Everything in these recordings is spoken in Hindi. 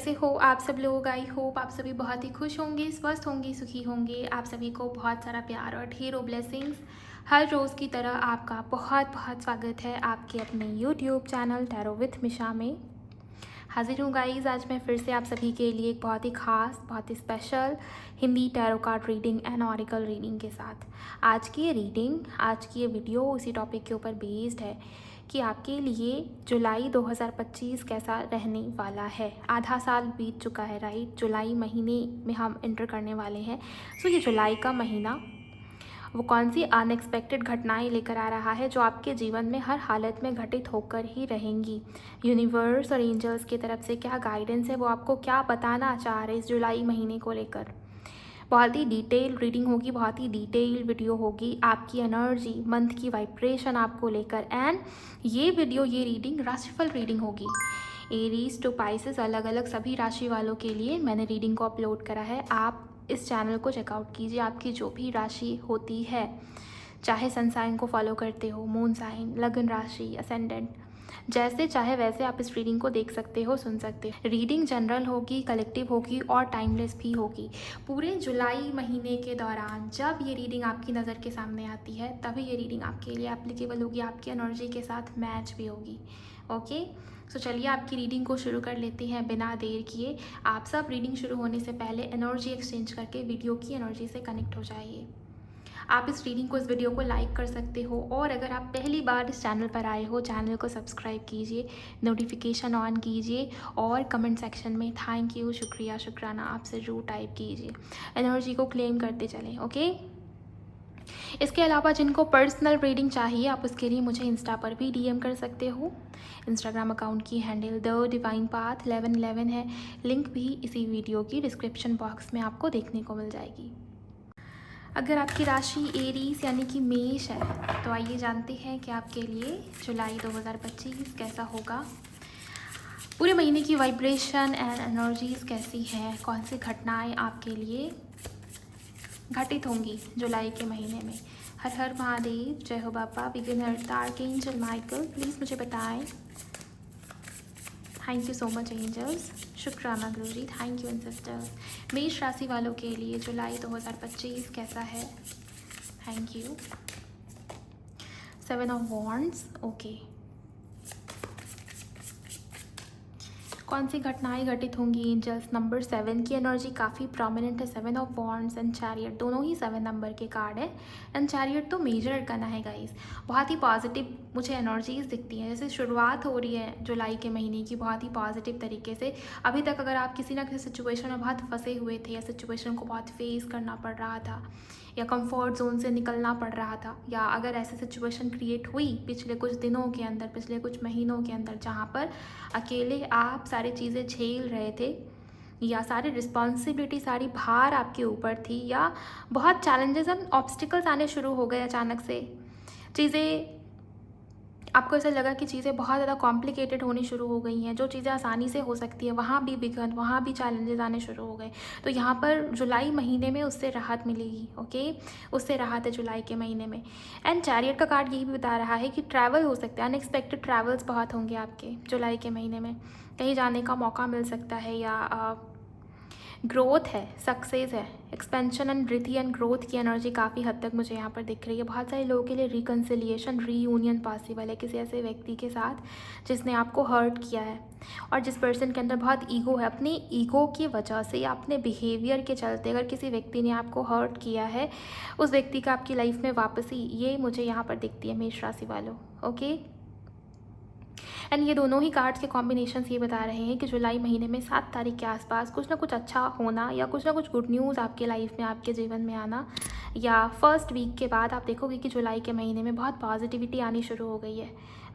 कैसे हो आप सब लोग। आई होप आप सभी बहुत ही खुश होंगे, स्वस्थ होंगे, सुखी होंगे। आप सभी को बहुत सारा प्यार और ढेरों ब्लेसिंग्स। हर रोज़ की तरह आपका बहुत बहुत स्वागत है आपके अपने यूट्यूब चैनल टैरो विथ मिशा में। हाजिर हूँ गाइज, आज मैं फिर से आप सभी के लिए एक बहुत ही ख़ास, बहुत ही special Hindi tarot card reading and oracle reading के साथ। आज की ये वीडियो उसी टॉपिक के ऊपर बेस्ड है कि आपके लिए जुलाई 2025 कैसा रहने वाला है। आधा साल बीत चुका है, राइट। जुलाई महीने में हम एंटर करने वाले हैं। सो ये जुलाई का महीना वो कौन सी अनएक्सपेक्टेड घटनाएं लेकर आ रहा है जो आपके जीवन में हर हालत में घटित होकर ही रहेंगी। यूनिवर्स और एंजल्स की तरफ से क्या गाइडेंस है, वो आपको क्या बताना चाह रहे हैं इस जुलाई महीने को लेकर। बहुत ही डिटेल रीडिंग होगी, बहुत ही डिटेल वीडियो होगी आपकी एनर्जी मंथ की वाइब्रेशन आपको लेकर। एंड ये रीडिंग राशिफल रीडिंग होगी। एरीज टू पाइसेस, अलग अलग सभी राशि वालों के लिए मैंने रीडिंग को अपलोड करा है। आप इस चैनल को चेकआउट कीजिए। आपकी जो भी राशि होती है, चाहे सन साइन को फॉलो करते हो, मून साइन, लगन राशि, असेंडेंट, जैसे चाहे वैसे आप इस रीडिंग को देख सकते हो, सुन सकते हो। रीडिंग जनरल होगी, कलेक्टिव होगी और टाइमलेस भी होगी। पूरे जुलाई महीने के दौरान जब ये रीडिंग आपकी नज़र के सामने आती है तभी ये रीडिंग आपके लिए एप्लीकेबल होगी, आपकी एनर्जी के साथ मैच भी होगी। ओके, सो चलिए आपकी रीडिंग को शुरू कर लेते हैं बिना देर किए। आप सब रीडिंग शुरू होने से पहले एनर्जी एक्सचेंज करके वीडियो की एनर्जी से कनेक्ट हो जाइए। आप इस रीडिंग को, इस वीडियो को लाइक कर सकते हो, और अगर आप पहली बार इस चैनल पर आए हो, चैनल को सब्सक्राइब कीजिए, नोटिफिकेशन ऑन कीजिए और कमेंट सेक्शन में थैंक यू, शुक्रिया, शुक्राना आपसे ज़रूर टाइप कीजिए। एनर्जी को क्लेम करते चलें। ओके, इसके अलावा जिनको पर्सनल रीडिंग चाहिए आप उसके लिए मुझे इंस्टा पर भी डीएम कर सकते हो। इंस्टाग्राम अकाउंट की हैंडल द डिवाइन पाथ 1111 है। लिंक भी इसी वीडियो की डिस्क्रिप्शन बॉक्स में आपको देखने को मिल जाएगी। अगर आपकी राशि एरीज यानी कि मेष है तो आइए जानते हैं कि आपके लिए जुलाई 2025 कैसा होगा। पूरे महीने की वाइब्रेशन एंड एनर्जीज कैसी है, कौन सी घटनाएं आपके लिए घटित होंगी जुलाई के महीने में। हर हर महादेव, जय हो बाबा, विघ्नहर्ता आर्कएंजल माइकल प्लीज़ मुझे बताएं। Thank you so much angels, शुक्राना गुरुजी, थैंक यू एंसेस्टर्स। मेष राशि वालों के लिए जुलाई 2025 कैसा है। Thank you. 7 of wands, okay. कौन सी घटनाएं घटित होंगी एंजल्स। नंबर 7 की एनर्जी काफ़ी प्रोमिनेंट है। 7 ऑफ वॉन्ड्स एंड चैरियट दोनों ही 7 नंबर के कार्ड है। एंड चैरियट तो मेजर अरकाना है गाइस। बहुत ही पॉजिटिव मुझे एनर्जीज दिखती हैं, जैसे शुरुआत हो रही है जुलाई के महीने की बहुत ही पॉजिटिव तरीके से। अभी तक अगर आप किसी ना किसी सिचुएशन में बहुत फंसे हुए थे या सिचुएशन को बहुत फेस करना पड़ रहा था या कंफर्ट जोन से निकलना पड़ रहा था, या अगर ऐसी सिचुएशन क्रिएट हुई पिछले कुछ दिनों के अंदर, पिछले कुछ महीनों के अंदर, जहाँ पर अकेले आप सारी चीज़ें झेल रहे थे या सारी रिस्पॉन्सिबिलिटी, सारी भार आपके ऊपर थी, या बहुत चैलेंजेस एंड ऑब्स्टिकल्स आने शुरू हो गए अचानक से, चीज़ें आपको ऐसा लगा कि चीज़ें बहुत ज़्यादा कॉम्प्लिकेटेड होनी शुरू हो गई हैं। जो चीज़ें आसानी से हो सकती है वहाँ भी विघ्न, वहाँ भी चैलेंजेस आने शुरू हो गए। तो यहाँ पर जुलाई महीने में उससे राहत मिलेगी। ओके, उससे राहत है जुलाई के महीने में। एंड चैरियट का कार्ड यही भी बता रहा है कि ट्रैवल हो सकता है, अनएक्सपेक्टेड ट्रैवल्स बहुत होंगे आपके जुलाई के महीने में। कहीं जाने का मौका मिल सकता है, या ग्रोथ है, सक्सेस है, एक्सपेंशन एंड वृद्धि एंड ग्रोथ की एनर्जी काफ़ी हद तक मुझे यहाँ पर दिख रही है। बहुत सारे लोगों के लिए रिकन्सिलिएशन, रीयूनियन पॉसिबल है किसी ऐसे व्यक्ति के साथ जिसने आपको हर्ट किया है, और जिस पर्सन के अंदर बहुत ईगो है। अपनी ईगो की वजह से या अपने बिहेवियर के चलते अगर किसी व्यक्ति ने आपको हर्ट किया है, उस व्यक्ति का आपकी लाइफ में वापसी, ये मुझे यहाँ पर दिखती है मेष राशि वालों। ओके, एंड ये दोनों ही कार्ड्स के कॉम्बिनेशन ये बता रहे हैं कि जुलाई महीने में 7 तारीख के आसपास कुछ ना कुछ अच्छा होना, या कुछ ना कुछ गुड न्यूज़ आपके लाइफ में, आपके जीवन में आना, या फर्स्ट वीक के बाद आप देखोगे कि जुलाई के महीने में बहुत पॉजिटिविटी आनी शुरू हो गई है।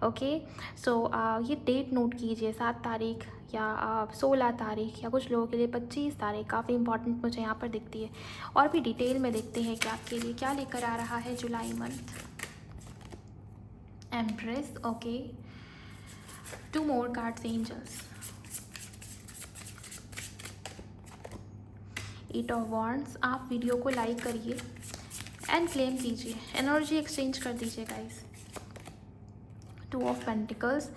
ओके, सो ये डेट नोट कीजिए, 7 तारीख या 16 तारीख, या कुछ लोगों के लिए 25 तारीख काफ़ी इंपॉर्टेंट मुझे यहाँ पर दिखती है। और भी डिटेल में देखते हैं कि आपके लिए क्या लेकर आ रहा है जुलाई month. Empress, okay, 2 more cards angels। 8 of wands। आप वीडियो को लाइक करिए एंड क्लेम कीजिए, एनर्जी एक्सचेंज कर दीजिए guys. 2 of pentacles,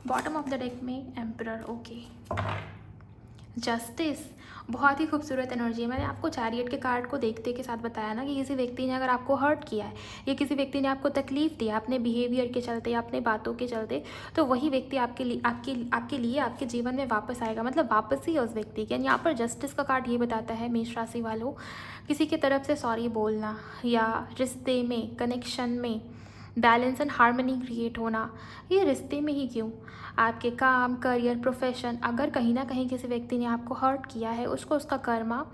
bottom of the deck में एम्परर, ओके। जस्टिस बहुत ही खूबसूरत एनर्जी है। मैंने आपको चैरियट के कार्ड को देखते के साथ बताया ना कि किसी व्यक्ति ने अगर आपको हर्ट किया है या किसी व्यक्ति ने आपको तकलीफ़ दी है अपने बिहेवियर के चलते या अपने बातों के चलते, तो वही व्यक्ति आपके लिए आपके जीवन में वापस आएगा, मतलब वापस ही है उस व्यक्ति के। यहाँ पर जस्टिस का कार्ड ये बताता है मेष राशि वालों, किसी की तरफ से सॉरी बोलना या रिश्ते में, कनेक्शन में बैलेंस एंड हार्मनी क्रिएट होना। ये रिश्ते में ही क्यों, आपके काम, करियर, प्रोफेशन, अगर कहीं ना कहीं किसी व्यक्ति ने आपको हर्ट किया है, उसको उसका कर्मा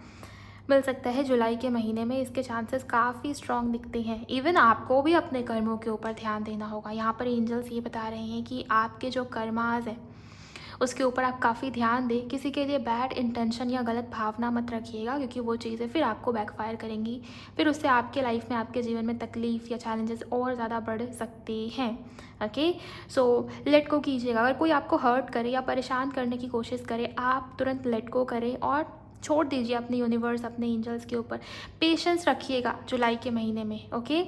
मिल सकता है जुलाई के महीने में। इसके चांसेस काफ़ी स्ट्रॉन्ग दिखते हैं। इवन आपको भी अपने कर्मों के ऊपर ध्यान देना होगा। यहाँ पर एंजल्स ये बता रहे हैं कि आपके जो कर्माज है उसके ऊपर आप काफ़ी ध्यान दें। किसी के लिए बैड इंटेंशन या गलत भावना मत रखिएगा, क्योंकि वो चीज़ें फिर आपको बैकफायर करेंगी, फिर उससे आपके लाइफ में, आपके जीवन में तकलीफ़ या चैलेंजेस और ज़्यादा बढ़ सकते हैं। ओके, सो लेट गो कीजिएगा। अगर कोई आपको हर्ट करे या परेशान करने की कोशिश करे, आप तुरंत लेट गो करें और छोड़ दीजिए अपने यूनिवर्स, अपने एंजल्स के ऊपर। पेशेंस रखिएगा जुलाई के महीने में। ओके,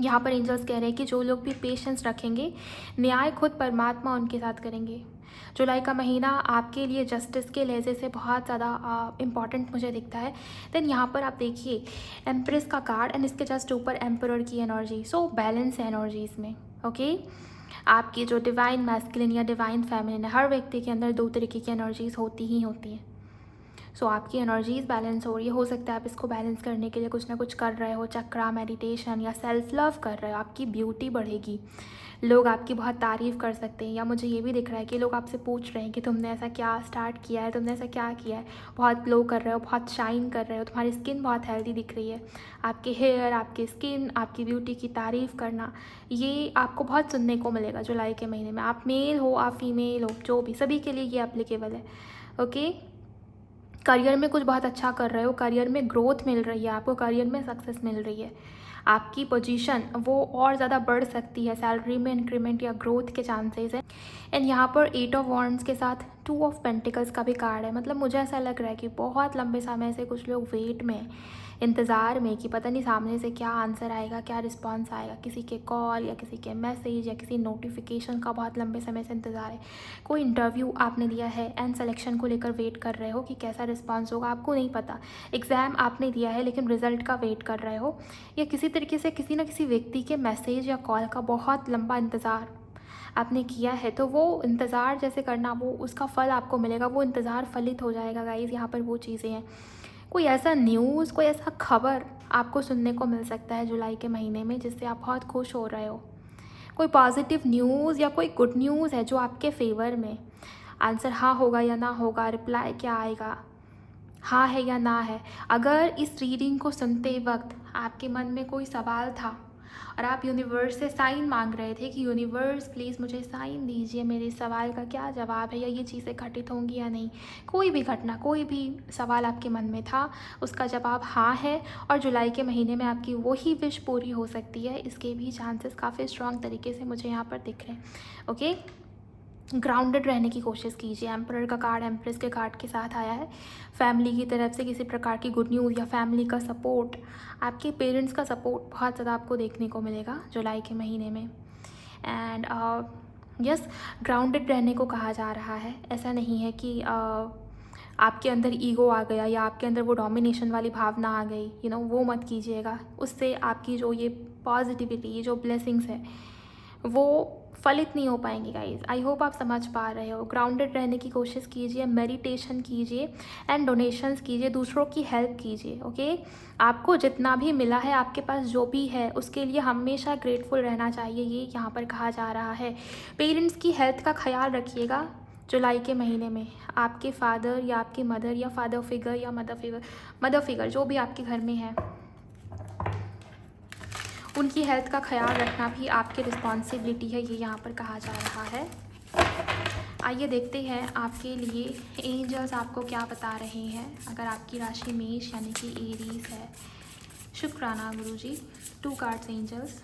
यहाँ पर एंजल्स कह रहे हैं कि जो लोग भी पेशेंस रखेंगे, न्याय खुद परमात्मा उनके साथ करेंगे। जुलाई का महीना आपके लिए जस्टिस के लहजे से बहुत ज़्यादा इम्पॉर्टेंट मुझे दिखता है। देन यहाँ पर आप देखिए एम्प्रेस का कार्ड एंड इसके जस्ट ऊपर एम्परर की एनर्जी। सो बैलेंस है एनर्जीज में। ओके, आपकी जो डिवाइन मैस्कुलिन या डिवाइन फेमिनिन है, हर व्यक्ति के अंदर दो तरीके की एनर्जीज होती ही होती हैं। सो आपकी एनर्जीज बैलेंस हो रही है। हो सकता है आप इसको बैलेंस करने के लिए कुछ ना कुछ कर रहे हो, चक्रा, मेडिटेशन या सेल्फ लव कर रहे हो। आपकी ब्यूटी बढ़ेगी, लोग आपकी बहुत तारीफ़ कर सकते हैं। या मुझे ये भी दिख रहा है कि लोग आपसे पूछ रहे हैं कि तुमने ऐसा क्या स्टार्ट किया है, तुमने ऐसा क्या किया है, बहुत ग्लो कर रहे हो, बहुत शाइन कर रहे हो, तुम्हारी स्किन बहुत हेल्दी दिख रही है। आपके हेयर, आपकी स्किन, आपकी ब्यूटी की तारीफ़ करना, ये आपको बहुत सुनने को मिलेगा जुलाई के महीने में। आप मेल हो, आप फीमेल हो, जो भी, सभी के लिए ये एप्लीकेबल है। ओके, करियर में कुछ बहुत अच्छा कर रहे हो, करियर में ग्रोथ मिल रही है, आपको करियर में सक्सेस मिल रही है, आपकी पोजीशन वो और ज़्यादा बढ़ सकती है, सैलरी में इंक्रीमेंट या ग्रोथ के चांसेस है। एंड यहाँ पर 8 ऑफ वॉन्ड्स के साथ 2 ऑफ पेंटिकल्स का भी कार्ड है। मतलब मुझे ऐसा लग रहा है कि बहुत लंबे समय से कुछ लोग वेट में, इंतज़ार में कि पता नहीं सामने से क्या आंसर आएगा, क्या रिस्पॉन्स आएगा, किसी के कॉल या किसी के मैसेज या किसी नोटिफिकेशन का बहुत लंबे समय से इंतज़ार है। कोई इंटरव्यू आपने दिया है एंड सिलेक्शन को लेकर वेट कर रहे हो कि कैसा रिस्पॉन्स होगा, आपको नहीं पता। एग्ज़ाम आपने दिया है लेकिन रिज़ल्ट का वेट कर रहे हो, या किसी तरीके से किसी न किसी व्यक्ति के मैसेज या कॉल का बहुत लंबा इंतज़ार आपने किया है, तो वो इंतज़ार जैसे करना, वो उसका फल आपको मिलेगा, वो इंतज़ार फलित हो जाएगा गाइज़। यहाँ पर वो चीज़ें हैं। कोई ऐसा न्यूज़, कोई ऐसा खबर आपको सुनने को मिल सकता है जुलाई के महीने में जिससे आप बहुत खुश हो रहे हो। कोई पॉजिटिव न्यूज़ या कोई गुड न्यूज़ है जो आपके फेवर में। आंसर हाँ होगा या ना होगा, रिप्लाई क्या आएगा, हाँ है या ना है। अगर इस रीडिंग को सुनते वक्त आपके मन में कोई सवाल था और आप यूनिवर्स से साइन मांग रहे थे कि यूनिवर्स प्लीज़ मुझे साइन दीजिए, मेरे सवाल का क्या जवाब है, या ये चीज़ें घटित होंगी या नहीं, कोई भी घटना, कोई भी सवाल आपके मन में था, उसका जवाब हाँ है। और जुलाई के महीने में आपकी वही विश पूरी हो सकती है। इसके भी चांसेस काफ़ी स्ट्रॉन्ग तरीके से मुझे यहाँ पर दिख रहे हैं। ओके, ग्राउंडेड रहने की कोशिश कीजिए। एम्परर का कार्ड एम्प्रेस के कार्ड के साथ आया है। फैमिली की तरफ से किसी प्रकार की गुड न्यूज़ या फैमिली का सपोर्ट, आपके पेरेंट्स का सपोर्ट बहुत ज़्यादा आपको देखने को मिलेगा जुलाई के महीने में। एंड यस, ग्राउंडेड रहने को कहा जा रहा है। ऐसा नहीं है कि आपके अंदर ईगो आ गया या आपके अंदर वो डोमिनेशन वाली भावना आ गई, वो मत कीजिएगा। उससे आपकी जो ये पॉजिटिविटी, ये जो ब्लेसिंग्स है, वो फलित नहीं हो पाएंगे गाइज। आई होप आप समझ पा रहे हो। ग्राउंडेड रहने की कोशिश कीजिए, मेडिटेशन कीजिए एंड डोनेशंस कीजिए, दूसरों की हेल्प कीजिए। ओके, आपको जितना भी मिला है, आपके पास जो भी है, उसके लिए हमेशा ग्रेटफुल रहना चाहिए, ये यहाँ पर कहा जा रहा है। पेरेंट्स की हेल्थ का ख्याल रखिएगा जुलाई के महीने में। आपके फादर या आपकी मदर या फादर फिगर या मदर फिगर जो भी आपके घर में है, उनकी हेल्थ का ख्याल रखना भी आपकी रिस्पॉन्सिबिलिटी है, ये यहाँ पर कहा जा रहा है। आइए देखते हैं आपके लिए एंजल्स आपको क्या बता रहे हैं। अगर आपकी राशि मेष यानी कि एरीज है, शुक्राना गुरुजी। 2 कार्ड्स एंजल्स,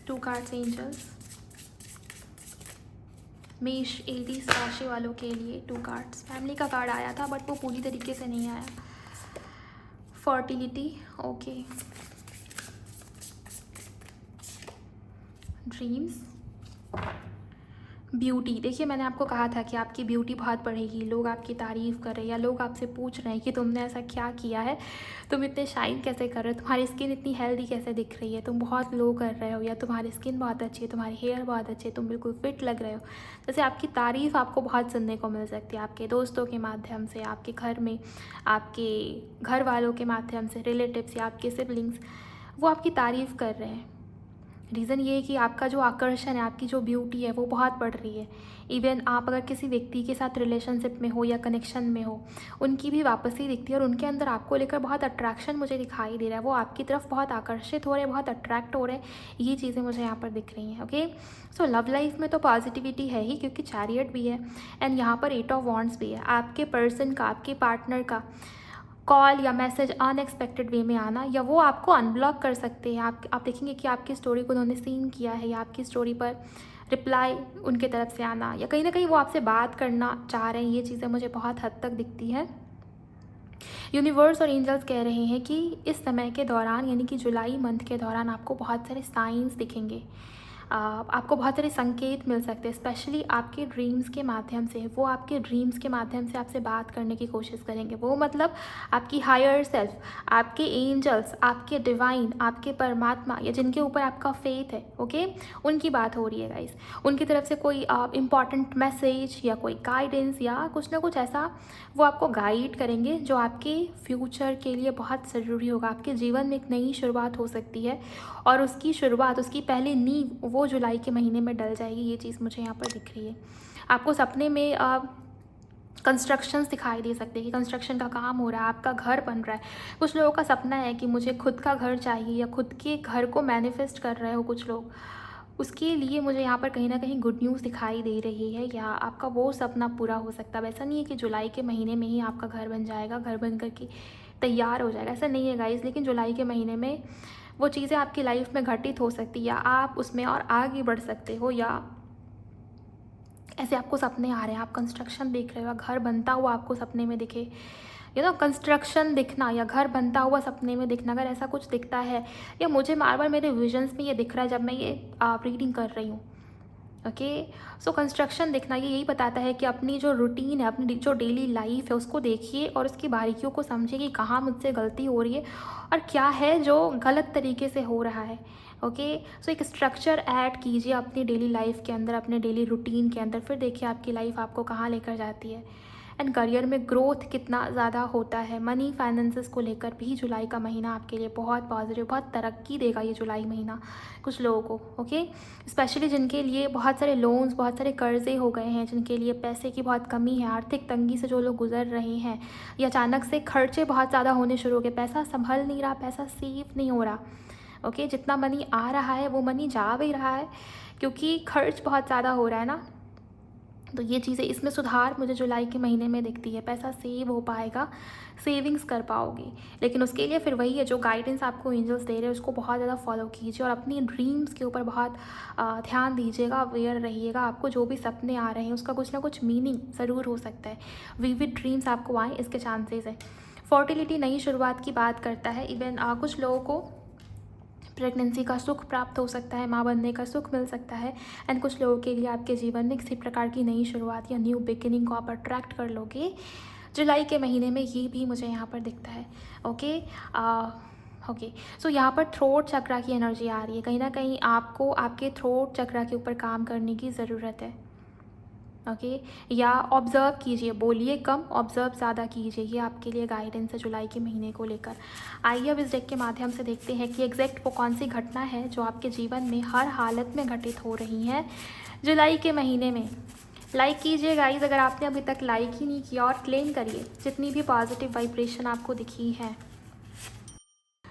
2 कार्ड्स एंजल्स। मेष एरीज राशि वालों के लिए 2 कार्ड्स। फैमिली का कार्ड आया था बट वो पूरी तरीके से नहीं आया। फर्टिलिटी, ओके, ड्रीम्स, ब्यूटी, देखिए मैंने आपको कहा था कि आपकी ब्यूटी बहुत बढ़ेगी, लोग आपकी तारीफ़ कर रहे हैं या लोग आपसे पूछ रहे हैं कि तुमने ऐसा क्या किया है, तुम इतने शाइन कैसे कर रहे हो, तुम्हारी स्किन इतनी हेल्दी कैसे दिख रही है, तुम बहुत ग्लो कर रहे हो, या तुम्हारी स्किन बहुत अच्छी है, तुम्हारी हेयर बहुत अच्छी है, तुम बिल्कुल फिट लग रहे हो। जैसे आपकी तारीफ़ आपको बहुत सुनने को मिल सकती है, आपके दोस्तों के माध्यम से, आपके घर में, आपके घर वालों के माध्यम से, रिलेटिव्स या आपके सिबलिंग्स, वो आपकी तारीफ़ कर रहे हैं। रीज़न ये है कि आपका जो आकर्षण है, आपकी जो ब्यूटी है वो बहुत बढ़ रही है। इवन आप अगर किसी व्यक्ति के साथ रिलेशनशिप में हो या कनेक्शन में हो, उनकी भी वापसी दिखती है और उनके अंदर आपको लेकर बहुत अट्रैक्शन मुझे दिखाई दे रहा है, वो आपकी तरफ बहुत आकर्षित हो रहे हैं, बहुत अट्रैक्ट हो रहे हैं। ये चीज़ें मुझे यहाँ पर दिख रही हैं। ओके, सो लव लाइफ में तो पॉजिटिविटी है ही, क्योंकि चैरियट भी है एंड यहाँ पर 8 ऑफ वॉन्ड्स भी है। आपके पर्सन का, आपके पार्टनर का कॉल या मैसेज अनएक्सपेक्टेड वे में आना, या वो आपको अनब्लॉक कर सकते हैं। आप देखेंगे कि आपकी स्टोरी को उन्होंने सीन किया है, या आपकी स्टोरी पर रिप्लाई उनके तरफ से आना, या कहीं ना कहीं वो आपसे बात करना चाह रहे हैं। ये चीज़ें मुझे बहुत हद तक दिखती हैं। यूनिवर्स और एंजल्स कह रहे हैं कि इस समय के दौरान, यानी कि जुलाई मंथ के दौरान, आपको बहुत सारे साइंस दिखेंगे, आपको बहुत सारे संकेत मिल सकते हैं, स्पेशली आपके ड्रीम्स के माध्यम से। वो आपके ड्रीम्स के माध्यम से आपसे बात करने की कोशिश करेंगे। वो मतलब आपकी हायर सेल्फ, आपके एंजल्स, आपके डिवाइन, आपके परमात्मा, या जिनके ऊपर आपका फेथ है, ओके, उनकी बात हो रही है गाइस। उनकी तरफ से कोई इम्पॉर्टेंट मैसेज या कोई गाइडेंस या कुछ ना कुछ ऐसा वो आपको गाइड करेंगे जो आपके फ्यूचर के लिए बहुत ज़रूरी होगा। आपके जीवन में एक नई शुरुआत हो सकती है और उसकी शुरुआत, उसकी पहली नींव वो जुलाई के महीने में डल जाएगी। ये चीज़ मुझे यहाँ पर दिख रही है। आपको सपने में कंस्ट्रक्शंस दिखाई दे सकते हैं कि कंस्ट्रक्शन का काम हो रहा है, आपका घर बन रहा है। कुछ लोगों का सपना है कि मुझे खुद का घर चाहिए, या खुद के घर को मैनिफेस्ट कर रहे हो कुछ लोग। उसके लिए मुझे यहाँ पर कहीं ना कहीं गुड न्यूज़ दिखाई दे रही है, या आपका वो सपना पूरा हो सकता है। ऐसा नहीं है कि जुलाई के महीने में ही आपका घर बन जाएगा, घर बन करके तैयार हो जाएगा, ऐसा नहीं है गाइस। लेकिन जुलाई के महीने में वो चीज़ें आपकी लाइफ में घटित हो सकती है, या आप उसमें और आगे बढ़ सकते हो, या ऐसे आपको सपने आ रहे हैं, आप कंस्ट्रक्शन देख रहे हो, घर बनता हुआ आपको सपने में दिखे, कंस्ट्रक्शन दिखना या घर बनता हुआ सपने में दिखना, अगर ऐसा कुछ दिखता है, या मुझे बार बार मेरे विजन्स में ये दिख रहा है जब मैं ये रीडिंग कर रही हूँ, ओके, सो कंस्ट्रक्शन दिखना ये यही बताता है कि अपनी जो रूटीन है, अपनी जो डेली लाइफ है, उसको देखिए और उसकी बारीकियों को समझिए कि कहाँ मुझसे गलती हो रही है और क्या है जो गलत तरीके से हो रहा है। ओके, सो एक स्ट्रक्चर ऐड कीजिए अपनी डेली लाइफ के अंदर, अपने डेली रूटीन के अंदर, फिर देखिए आपकी लाइफ आपको कहाँ लेकर जाती है। एंड करियर में ग्रोथ कितना ज़्यादा होता है। मनी फाइनेंसेस को लेकर भी जुलाई का महीना आपके लिए बहुत पॉजिटिव, बहुत तरक्की देगा ये जुलाई महीना कुछ लोगों को। ओके, स्पेशली जिनके लिए बहुत सारे लोन्स, बहुत सारे कर्जे हो गए हैं, जिनके लिए पैसे की बहुत कमी है, आर्थिक तंगी से जो लोग गुजर रहे हैं, या अचानक से खर्चे बहुत ज़्यादा होने शुरू हो गए, पैसा संभल नहीं रहा, पैसा सेव नहीं हो रहा। ओके, जितना मनी आ रहा है वो मनी जा भी रहा है, क्योंकि खर्च बहुत ज़्यादा हो रहा है ना। तो ये चीज़ें, इसमें सुधार मुझे जुलाई के महीने में दिखती है। पैसा सेव हो पाएगा, सेविंग्स कर पाओगे, लेकिन उसके लिए फिर वही है, जो गाइडेंस आपको एंजल्स दे रहे हैं उसको बहुत ज़्यादा फॉलो कीजिए और अपनी ड्रीम्स के ऊपर बहुत ध्यान दीजिएगा, अवेयर रहिएगा। आपको जो भी सपने आ रहे हैं उसका कुछ ना कुछ मीनिंग ज़रूर हो सकता है। विविड ड्रीम्स आपको आए, इसके चांसेस है। फर्टिलिटी, नई शुरुआत की बात करता है। इवन कुछ लोगों को प्रेगनेंसी का सुख प्राप्त हो सकता है, माँ बनने का सुख मिल सकता है। एंड कुछ लोगों के लिए आपके जीवन में किसी प्रकार की नई शुरुआत या न्यू बिगिनिंग को आप अट्रैक्ट कर लोगे जुलाई के महीने में, ये भी मुझे यहाँ पर दिखता है। ओके, ओके, सो यहाँ पर थ्रोट चक्रा की एनर्जी आ रही है। कहीं ना कहीं आपको आपके थ्रोट चक्रा के ऊपर काम करने की ज़रूरत है। ओके, या ऑब्ज़र्व कीजिए, बोलिए कम, ऑब्ज़र्व ज़्यादा कीजिए। ये आपके लिए गाइडेंस है जुलाई के महीने को लेकर। आइए अब इस डेक के माध्यम से देखते हैं कि एग्जैक्ट वो कौन सी घटना है जो आपके जीवन में हर हालत में घटित हो रही है जुलाई के महीने में। लाइक कीजिए गाइस अगर आपने अभी तक लाइक ही नहीं किया, और क्लेम करिए जितनी भी पॉजिटिव वाइब्रेशन आपको दिखी है।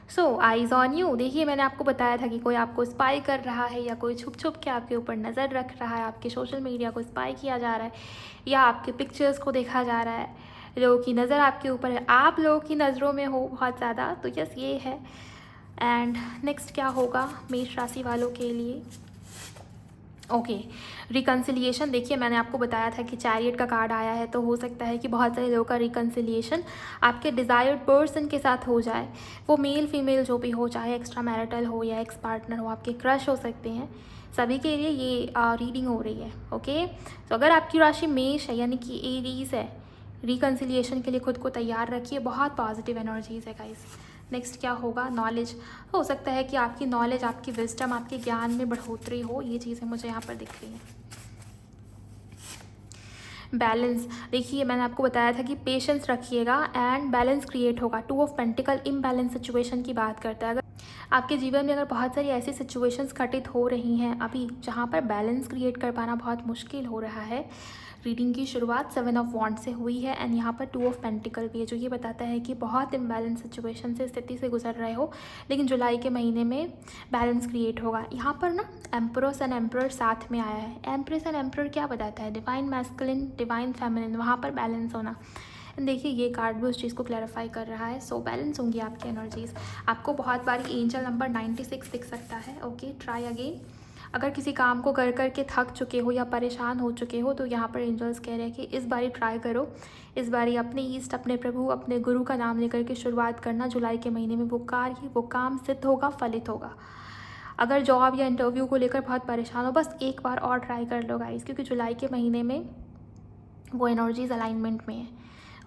सो आइज़ ऑन यू। देखिए, मैंने आपको बताया था कि कोई आपको स्पाई कर रहा है, या कोई छुप छुप के आपके ऊपर नज़र रख रहा है, आपके सोशल मीडिया को स्पाई किया जा रहा है, या आपके पिक्चर्स को देखा जा रहा है, लोगों की नज़र आपके ऊपर है, आप लोगों की नज़रों में हो बहुत ज़्यादा। तो यस, ये है। एंड नेक्स्ट क्या होगा मेष राशि वालों के लिए? Okay, reconciliation. देखिए, मैंने आपको बताया था कि चैरियट का कार्ड आया है, तो हो सकता है कि बहुत सारे लोगों का रिकन्सिलिएशन आपके डिज़ायर्ड पर्सन के साथ हो जाए। वो मेल फीमेल जो भी हो, चाहे एक्स्ट्रा मैरिटल हो या एक्स पार्टनर हो, आपके क्रश हो सकते हैं। सभी के लिए ये रीडिंग हो रही है। ओके, तो अगर आपकी राशि मेष है यानी कि एरीज है, रिकन्सिलिएशन के लिए खुद को तैयार रखिए। बहुत पॉजिटिव एनर्जीज है गाइस। नेक्स्ट क्या होगा, नॉलेज। हो सकता है कि आपकी नॉलेज, आपकी विजडम, आपके ज्ञान में बढ़ोतरी हो, ये चीज़ें मुझे यहाँ पर दिख रही हैं। बैलेंस, देखिए मैंने आपको बताया था कि पेशेंस रखिएगा एंड बैलेंस क्रिएट होगा। 2 ऑफ पेंटिकल इम्बैलेंस सिचुएशन की बात करता है। अगर आपके जीवन में अगर बहुत सारी ऐसी सिचुएशंस घटित हो रही हैं अभी जहाँ पर बैलेंस क्रिएट कर पाना बहुत मुश्किल हो रहा है, रीडिंग की शुरुआत 7 ऑफ वॉन्ड से हुई है एंड यहाँ पर 2 ऑफ पेंटिकल भी है, जो ये बताता है कि बहुत इम्बैलेंस सिचुएशन से, स्थिति से गुजर रहे हो, लेकिन जुलाई के महीने में बैलेंस क्रिएट होगा। यहाँ पर ना एम्परस एंड एम्परर साथ में आया है। एम्प्रेस एंड एम्परर क्या बताता है, डिवाइन मैस्कुलिन, डिवाइन फेमिनिन, वहाँ पर बैलेंस होना। देखिए ये कार्ड भी उस चीज़ को क्लैरिफाई कर रहा है। सो बैलेंस होंगी आपकी एनर्जीज। आपको बहुत बारी एंजल नंबर 96 दिख सकता है। Okay, try again. अगर किसी काम को कर कर के थक चुके हो या परेशान हो चुके हो तो यहाँ पर एंजल्स कह रहे हैं कि इस बारी ट्राई करो। इस बारी अपने ईस्ट, अपने प्रभु, अपने गुरु का नाम लेकर के शुरुआत करना। जुलाई के महीने में वो काम सिद्ध होगा, फलित होगा। अगर जॉब या इंटरव्यू को लेकर बहुत परेशान हो, बस एक बार और ट्राई कर लो गाइस, क्योंकि जुलाई के महीने में वो एनर्जीज अलाइनमेंट में है।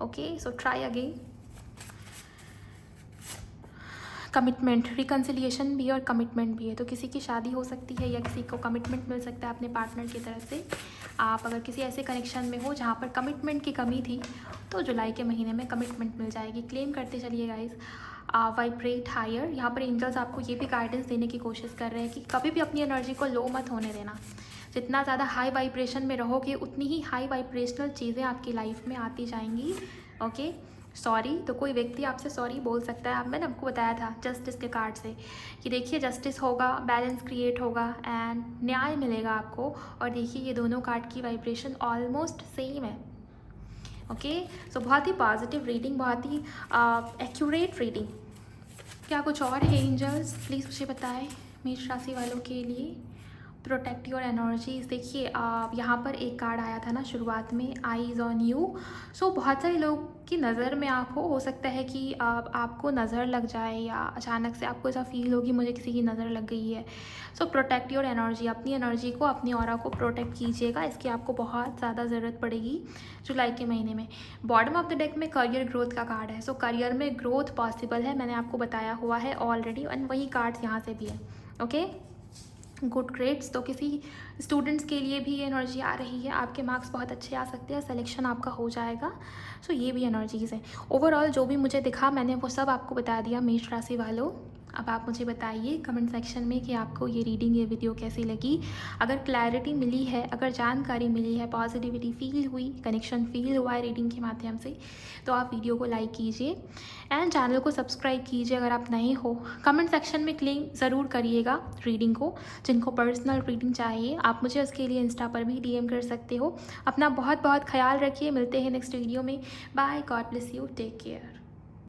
Okay, so try again. Commitment, reconciliation भी और कमिटमेंट भी है, तो किसी की शादी हो सकती है या किसी को कमिटमेंट मिल सकता है अपने पार्टनर की तरफ से। आप अगर किसी ऐसे कनेक्शन में हो जहाँ पर कमिटमेंट की कमी थी, तो जुलाई के महीने में कमिटमेंट मिल जाएगी। क्लेम करते चलिए गाइस। वाइब्रेट हायर, यहाँ पर एंजल्स आपको ये भी गाइडेंस देने की कोशिश कर रहे हैं कि कभी भी अपनी एनर्जी को लो मत होने देना। जितना ज़्यादा हाई वाइब्रेशन में रहोगे उतनी ही हाई वाइब्रेशनल चीज़ें आपकी लाइफ में आती जाएंगी। ओके, सॉरी, तो कोई व्यक्ति आपसे सॉरी बोल सकता है। अब मैंने आपको बताया था जस्टिस के कार्ड से कि देखिए जस्टिस होगा, बैलेंस क्रिएट होगा एंड न्याय मिलेगा आपको। और देखिए ये दोनों कार्ड की वाइब्रेशन ऑलमोस्ट सेम है। ओके, सो बहुत ही पॉजिटिव रीडिंग, बहुत ही एक्यूरेट रीडिंग। क्या कुछ और है एंजल्स, प्लीज़ मुझे बताएं मेष राशि वालों के लिए। Protect your energies. देखिए यहाँ पर एक कार्ड आया था ना शुरुआत में, आईज ऑन यू। सो बहुत सारे लोग की नज़र में आप हो सकता है कि आपको नज़र लग जाए या अचानक से आपको ऐसा फील होगी मुझे किसी की नज़र लग गई है। सो प्रोटेक्ट योर एनर्जी, अपनी एनर्जी को, अपनी ऑरा को प्रोटेक्ट कीजिएगा, इसकी आपको बहुत ज़्यादा ज़रूरत पड़ेगी जुलाई के महीने में। बॉटम ऑफ द डेक में करियर ग्रोथ का कार्ड है। सो करियर में ग्रोथ पॉसिबल है, मैंने आपको बताया हुआ है ऑलरेडी, एंड वही कार्ड्स यहाँ से भी है। ओके, गुड ग्रेड्स, तो किसी स्टूडेंट्स के लिए भी ये एनर्जी आ रही है। आपके मार्क्स बहुत अच्छे आ सकते हैं, सिलेक्शन आपका हो जाएगा। सो ये भी एनर्जीज़ हैं। ओवरऑल जो भी मुझे दिखा मैंने वो सब आपको बता दिया मेष राशि वालों। अब आप मुझे बताइए कमेंट सेक्शन में कि आपको ये रीडिंग, ये वीडियो कैसी लगी। अगर क्लैरिटी मिली है, अगर जानकारी मिली है, पॉजिटिविटी फील हुई, कनेक्शन फील हुआ है रीडिंग के माध्यम से, तो आप वीडियो को लाइक कीजिए एंड चैनल को सब्सक्राइब कीजिए अगर आप नए हो। कमेंट सेक्शन में क्लेम ज़रूर करिएगा रीडिंग को। जिनको पर्सनल रीडिंग चाहिए आप मुझे उसके लिए इंस्टा पर भी DM कर सकते हो। अपना बहुत बहुत ख्याल रखिए, मिलते हैं नेक्स्ट वीडियो में। Bye, god bless you, take care.